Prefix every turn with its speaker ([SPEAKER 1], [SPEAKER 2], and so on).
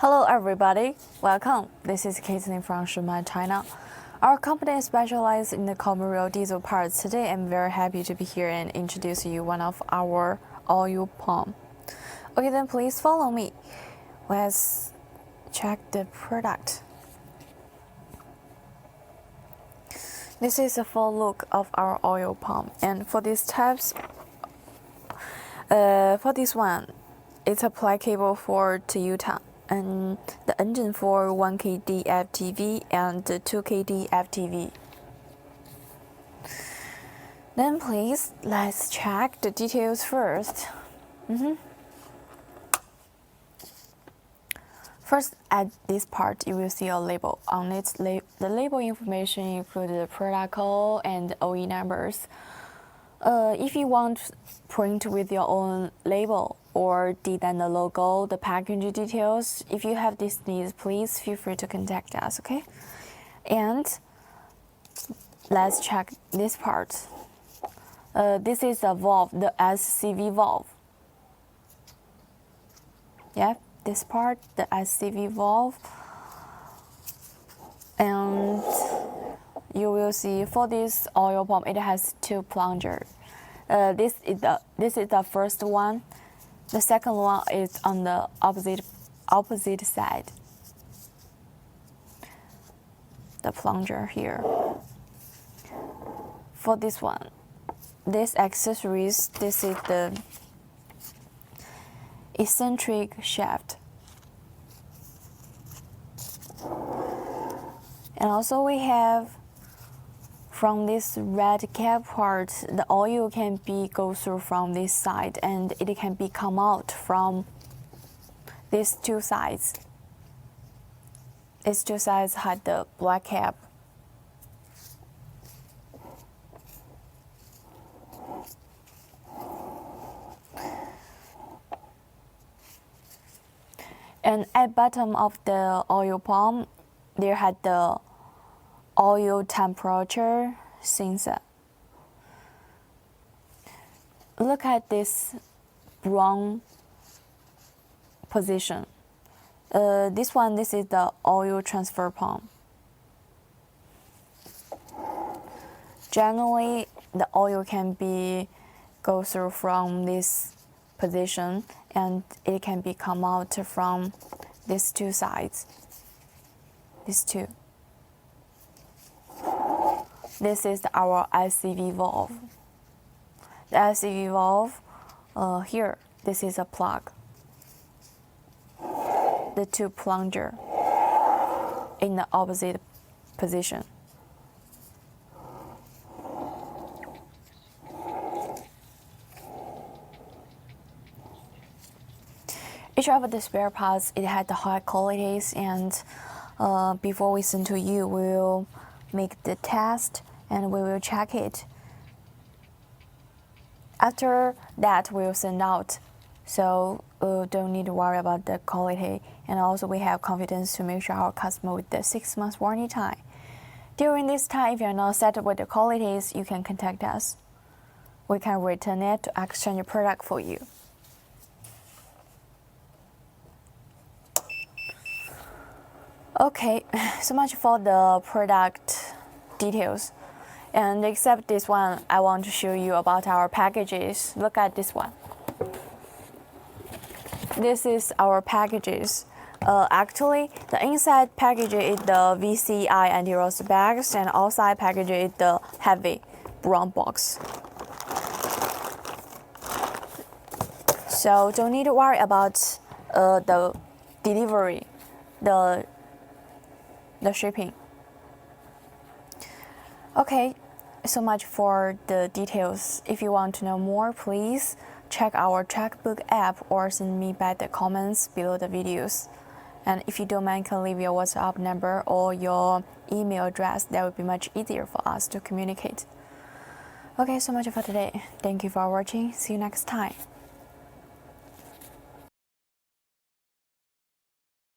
[SPEAKER 1] Hello everybody, welcome. This is Caitlin from Shumatt, China. Our company specializes in the commercial diesel parts. Today I'm very happy to be here and introduce you one of our oil pump. Okay, then please follow me. Let's check the product. This is a full look of our oil pump, and for these types, for this one, it's applicable for Toyota, and the engine for 1KD-FTV and 2KD-FTV. Then please, let's check the details first. First, at this part, you will see a label. On its the label information includes the product code and OE numbers. If you want print with your own label or design the logo, the packaging details, if you have these needs, please feel free to contact us, okay? And let's check this part. This is a valve, the SCV valve. Yeah, this part, the SCV valve. And you will see for this oil pump, it has two plungers. This is the first one. The second one is on the opposite side. The plunger here. For this one, this accessories, this is the eccentric shaft. And also we have from this red cap part, the oil can go through from this side, and it can come out from these two sides. These two sides had the black cap. And at bottom of the oil pump, there had the oil temperature sensor. Look at this brown position. This is the oil transfer pump. Generally, the oil can go through from this position, and it can come out from these two sides. These two. This is our SCV valve. The SCV valve, here, this is a plug. The two plunger in the opposite position. Each of the spare parts, it had the high qualities, and before we send to you, we'll make the test and we will check it. After that, we'll send out, so don't need to worry about the quality. And also, we have confidence to make sure our customer with the 6 months warranty time. During this time, if you're not satisfied with the qualities, you can contact us. We can return it to exchange your product for you. Okay, so much for the product details. And except this one, I want to show you about our packages. Look at this one. This is our packages. Actually, the inside package is the VCI anti-rust bags, and outside package is the heavy brown box. So don't need to worry about the delivery, the shipping. Okay, so much for the details. If you want to know more, please check our checkbook app or send me back the comments below the videos. And if you don't mind, can leave your WhatsApp number or your email address. That would be much easier for us to communicate. Okay, so much for today. Thank you for watching. See you next time.